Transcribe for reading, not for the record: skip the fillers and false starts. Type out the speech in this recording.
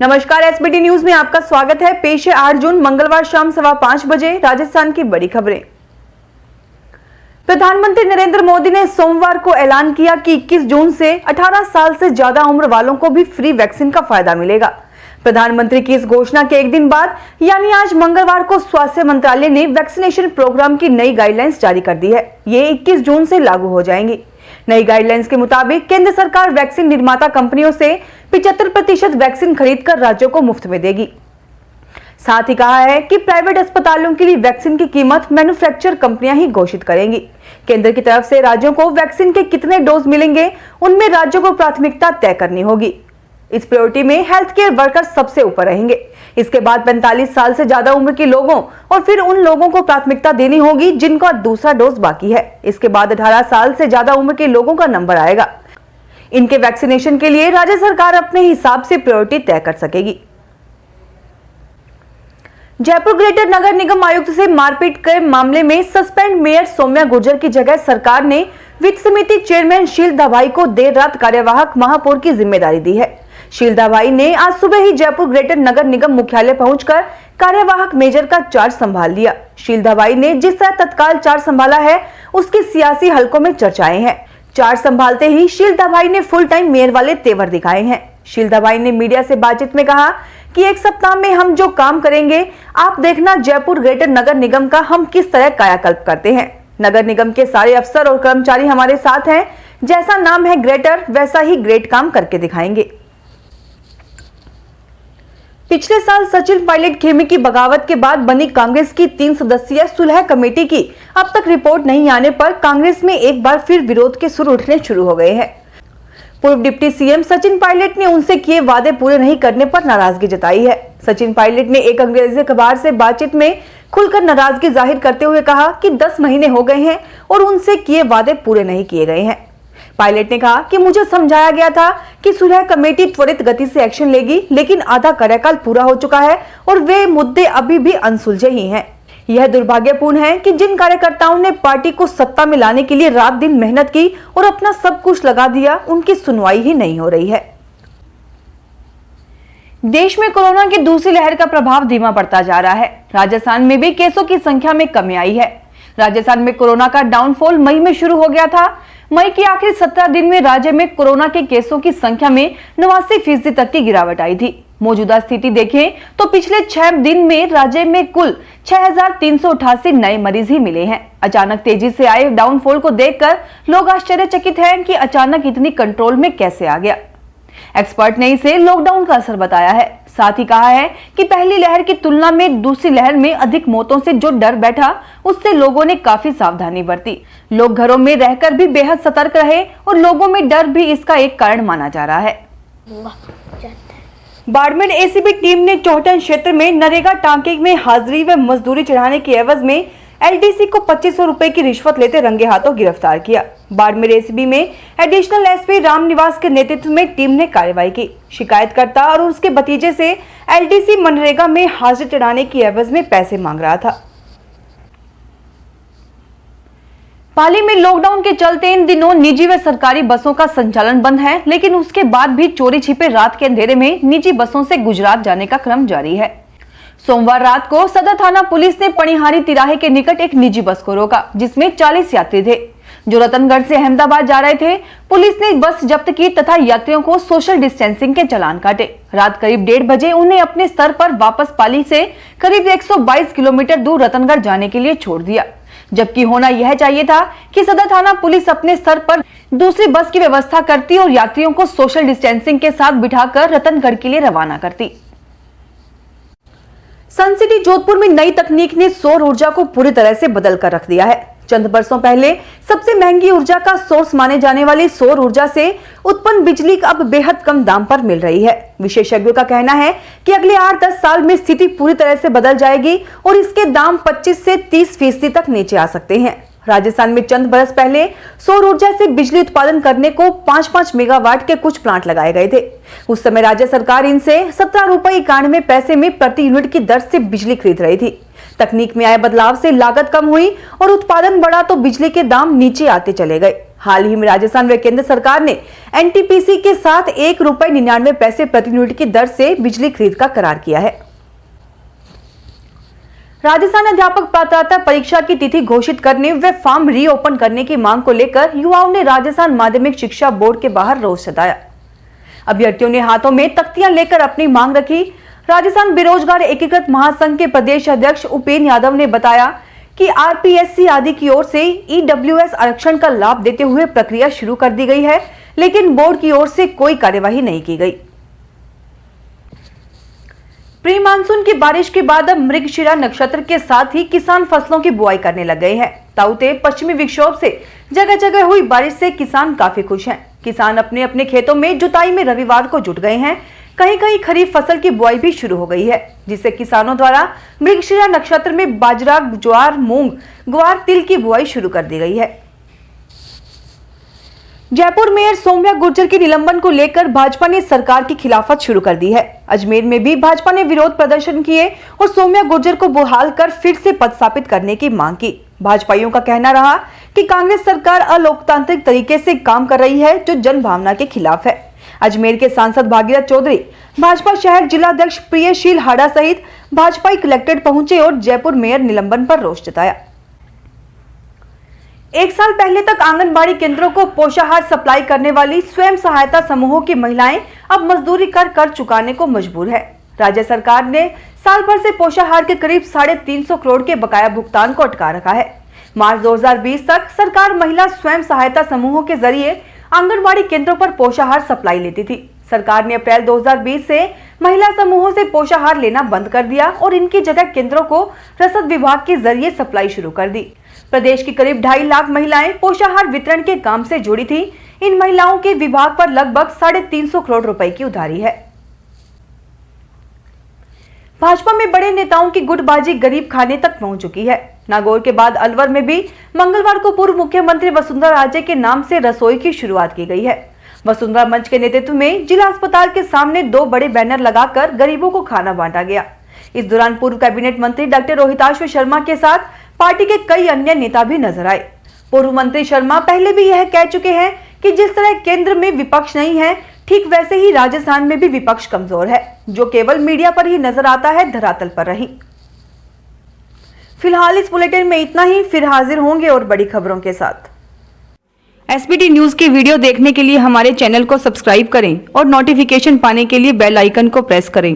नमस्कार, SBT news में आपका स्वागत है। पेश है 8 जून मंगलवार शाम 5:15 बजे राजस्थान की बड़ी खबरें। प्रधानमंत्री नरेंद्र मोदी ने सोमवार को ऐलान किया कि 21 जून से 18 साल से ज्यादा उम्र वालों को भी फ्री वैक्सीन का फायदा मिलेगा। प्रधानमंत्री की इस घोषणा के एक दिन बाद यानी आज मंगलवार को स्वास्थ्य मंत्रालय ने वैक्सीनेशन प्रोग्राम की नई गाइडलाइंस जारी कर दी है। ये 21 जून से लागू हो जाएंगी। नई गाइडलाइंस के मुताबिक केंद्र सरकार वैक्सीन निर्माता कंपनियों से 75% वैक्सीन खरीदकर राज्यों को मुफ्त में देगी। साथ ही कहा है कि प्राइवेट अस्पतालों के लिए वैक्सीन की कीमत मैन्युफैक्चर कंपनियां ही घोषित करेंगी। केंद्र की तरफ से राज्यों को वैक्सीन के कितने डोज मिलेंगे, उनमें राज्यों को प्राथमिकता तय करनी होगी। इस प्रायोरिटी में हेल्थ केयर वर्कर्स सबसे ऊपर रहेंगे। इसके बाद 45 साल से ज्यादा उम्र के लोगों और फिर उन लोगों को प्राथमिकता देनी होगी जिनका दूसरा डोज बाकी है। इसके बाद 18 साल से ज्यादा उम्र के लोगों का नंबर आएगा। इनके वैक्सीनेशन के लिए राज्य सरकार अपने हिसाब से प्रायोरिटी तय कर सकेगी। जयपुर ग्रेटर नगर निगम आयुक्त से मारपीट के मामले में सस्पेंड मेयर सौम्या गुर्जर की जगह सरकार ने वित्त समिति चेयरमैन शीलदा भाई को देर रात कार्यवाहक महापौर की जिम्मेदारी दी है। शीलदा भाई ने आज सुबह ही जयपुर ग्रेटर नगर निगम मुख्यालय पहुंचकर कार्यवाहक मेजर का चार्ज संभाल लिया। शीलदा भाई ने जिस तरह तत्काल चार्ज संभाला है, उसकी सियासी हलकों में चर्चाएं हैं। चार्ज संभालते ही शीलदा भाई ने फुल टाइम मेयर वाले तेवर दिखाए हैं। शीलदा भाई ने मीडिया से बातचीत में कहा कि एक सप्ताह में हम जो काम करेंगे, आप देखना जयपुर ग्रेटर नगर निगम का हम किस तरह कायाकल्प करते हैं। नगर निगम के सारे अफसर और कर्मचारी हमारे साथ हैं। जैसा नाम है ग्रेटर, वैसा ही ग्रेट काम करके दिखाएंगे। पिछले साल सचिन पायलट खेमे की बगावत के बाद बनी कांग्रेस की 3 सदस्यीय सुलह कमेटी की अब तक रिपोर्ट नहीं आने पर कांग्रेस में एक बार फिर विरोध के सुर उठने शुरू हो गए हैं। पूर्व डिप्टी सीएम सचिन पायलट ने उनसे किए वादे पूरे नहीं करने पर नाराजगी जताई है। सचिन पायलट ने एक अंग्रेजी अखबार से बातचीत में खुलकर नाराजगी जाहिर करते हुए कहा कि 10 महीने हो गए हैं और उनसे किए वादे पूरे नहीं किए गए हैं। पायलट ने कहा कि मुझे समझाया गया था कि सुलह कमेटी त्वरित गति से एक्शन लेगी, लेकिन आधा कार्यकाल पूरा हो चुका है और वे मुद्दे अभी भी अनसुलझे ही हैं। यह दुर्भाग्यपूर्ण है कि जिन कार्यकर्ताओं ने पार्टी को सत्ता में लाने के लिए रात दिन मेहनत की और अपना सब कुछ लगा दिया, उनकी सुनवाई ही नहीं हो रही है। देश में कोरोना की दूसरी लहर का प्रभाव धीमा पड़ता जा रहा है। राजस्थान में भी केसों की संख्या में कमी आई है। राजस्थान में कोरोना का डाउनफॉल मई में शुरू हो गया था। मई के आखिरी 17 दिन में राज्य में कोरोना के केसों की संख्या में 89% तक की गिरावट आई थी। मौजूदा स्थिति देखें तो पिछले 6 दिन में राज्य में कुल 6,388 नए मरीज ही मिले हैं। अचानक तेजी से आए डाउनफॉल को देखकर लोग आश्चर्यचकित हैं कि अचानक इतनी कंट्रोल में कैसे आ गया। एक्सपर्ट ने इसे लॉकडाउन का असर बताया है। साथ ही कहा है कि पहली लहर की तुलना में दूसरी लहर में अधिक मौतों से जो डर बैठा, उससे लोगों ने काफी सावधानी बरती। लोग घरों में रहकर भी बेहद सतर्क रहे और लोगों में डर भी इसका एक कारण माना जा रहा है। बाड़मेर एसीबी टीम ने चौहटन क्षेत्र में नरेगा टांके में हाजिरी व मजदूरी चढ़ाने की एवज में एलडीसी को 2500 रुपए की रिश्वत लेते रंगे हाथों गिरफ्तार किया। बाड़मेर एसीबी में एडिशनल एसपी रामनिवास के नेतृत्व में टीम ने कार्रवाई की। शिकायतकर्ता और उसके भतीजे से एलडीसी मनरेगा में हाजिरी चढ़ाने की एवज में पैसे मांग रहा था। पाली में लॉकडाउन के चलते इन दिनों निजी व सरकारी बसों का संचालन बंद है, लेकिन उसके बाद भी चोरी छिपे रात के अंधेरे में निजी बसों से गुजरात जाने का क्रम जारी है। सोमवार रात को सदर थाना पुलिस ने पणिहारी तिराहे के निकट एक निजी बस को रोका, जिसमें 40 यात्री थे जो रतनगढ़ से अहमदाबाद जा रहे थे। पुलिस ने बस जब्त की तथा यात्रियों को सोशल डिस्टेंसिंग के चालान काटे। रात करीब 1:30 बजे उन्हें अपने स्तर पर वापस पाली से करीब 122 किलोमीटर दूर रतनगढ़ जाने के लिए छोड़ दिया, जबकि होना यह चाहिए था कि सदर थाना पुलिस अपने स्तर पर दूसरी बस की व्यवस्था करती और यात्रियों को सोशल डिस्टेंसिंग के साथ बिठाकर रतनगढ़ के लिए रवाना करती। सन सिटी जोधपुर में नई तकनीक ने सौर ऊर्जा को पूरी तरह से बदल कर रख दिया है। चंद बरसों पहले सबसे महंगी ऊर्जा का सोर्स माने जाने वाली सौर ऊर्जा से उत्पन्न बिजली अब बेहद कम दाम पर मिल रही है। विशेषज्ञों का कहना है कि अगले 8-10 साल में स्थिति पूरी तरह से बदल जाएगी और इसके दाम 25 से 30% तक नीचे आ सकते हैं। राजस्थान में चंद बरस पहले सौर ऊर्जा से बिजली उत्पादन करने को 5-5 मेगावाट के कुछ प्लांट लगाए गए थे। उस समय राज्य सरकार इनसे 17 रुपए 91 पैसे में प्रति यूनिट की दर से बिजली खरीद रही थी। तकनीक में आए बदलाव से लागत कम हुई और उत्पादन बढ़ा तो बिजली के दाम नीचे आते चले गए। हाल ही में राजस्थान व केंद्र सरकार ने एनटीपीसी के साथ ₹1.99 प्रति यूनिट की दर से बिजली खरीद का करार किया है। राजस्थान अध्यापक पात्रता परीक्षा की तिथि घोषित करने व फॉर्म रीओपन करने की मांग को लेकर युवाओं ने राजस्थान माध्यमिक शिक्षा बोर्ड के बाहर रोष जताया। अभ्यर्थियों ने हाथों में तख्तियां लेकर अपनी मांग रखी। राजस्थान बेरोजगार एकीकृत महासंघ के प्रदेश अध्यक्ष उपेंद्र यादव ने बताया कि आरपीएससी आदि की ओर से ईडब्ल्यूएस आरक्षण का लाभ देते हुए प्रक्रिया शुरू कर दी गई है, लेकिन बोर्ड की ओर से कोई कार्यवाही नहीं की गई। प्री मानसून की बारिश के बाद अब मृगशिरा नक्षत्र के साथ ही किसान फसलों की बुआई करने लग गए हैं। ताउते पश्चिमी विक्षोभ से जगह जगह हुई बारिश से किसान काफी खुश हैं। किसान अपने अपने खेतों में जुताई में रविवार को जुट गए हैं। कहीं कहीं खरीफ फसल की बुआई भी शुरू हो गई है, जिससे किसानों द्वारा मृगशिरा नक्षत्र में बाजरा, ज्वार, मूंग, ग्वार, तिल की बुआई शुरू कर दी गई है। जयपुर मेयर सौम्या गुर्जर के निलंबन को लेकर भाजपा ने सरकार की खिलाफत शुरू कर दी है। अजमेर में भी भाजपा ने विरोध प्रदर्शन किए और सौम्या गुर्जर को बहाल कर फिर से पदस्थापित करने की मांग की। भाजपाइयों का कहना रहा कि कांग्रेस सरकार अलोकतांत्रिक तरीके से काम कर रही है, जो जन भावना के खिलाफ है। अजमेर के सांसद भागीरथ चौधरी, भाजपा शहर जिलाध्यक्ष प्रियशील हाड़ा सहित भाजपाई कलेक्ट्रेट पहुंचे और जयपुर मेयर निलंबन पर रोष जताया। 1 साल पहले तक आंगनबाड़ी केंद्रों को पोषाहार सप्लाई करने वाली स्वयं सहायता समूहों की महिलाएं अब मजदूरी कर चुकाने को मजबूर है। राज्य सरकार ने साल भर से पोषाहार के करीब 350 करोड़ के बकाया भुगतान को अटका रखा है। मार्च 2020 तक सरकार महिला स्वयं सहायता समूहों के जरिए आंगनबाड़ी केंद्रों पर पोषाहार सप्लाई लेती थी। सरकार ने अप्रैल 2020 से महिला समूहों से पोषाहार लेना बंद कर दिया और इनकी जगह केंद्रों को रसद विभाग के जरिए सप्लाई शुरू कर दी। प्रदेश की करीब 2.5 लाख महिलाएं पोषाहार वितरण के काम से जुड़ी थी। इन महिलाओं के विभाग पर लगभग 350 करोड़ रुपए की उधारी है। भाजपा में बड़े नेताओं की गुटबाजी गरीब खाने तक पहुंच चुकी है। नागौर के बाद अलवर में भी मंगलवार को पूर्व मुख्यमंत्री वसुंधरा राजे के नाम से रसोई की शुरुआत की गई है। वसुंधरा मंच के नेतृत्व में जिला अस्पताल के सामने 2 बड़े बैनर लगाकर गरीबों को खाना बांटा गया। इस दौरान पूर्व कैबिनेट मंत्री डॉक्टर रोहिताश्व शर्मा के साथ पार्टी के कई अन्य नेता भी नजर आए। पूर्व मंत्री शर्मा पहले भी यह कह चुके हैं कि जिस तरह केंद्र में विपक्ष नहीं है, ठीक वैसे ही राजस्थान में भी विपक्ष कमजोर है, जो केवल मीडिया पर ही नजर आता है, धरातल पर नहीं। फिलहाल इस बुलेटिन में इतना ही। फिर हाजिर होंगे और बड़ी खबरों के साथ। एसबीटी न्यूज के वीडियो देखने के लिए हमारे चैनल को सब्सक्राइब करें और नोटिफिकेशन पाने के लिए बेल आइकन को प्रेस करें।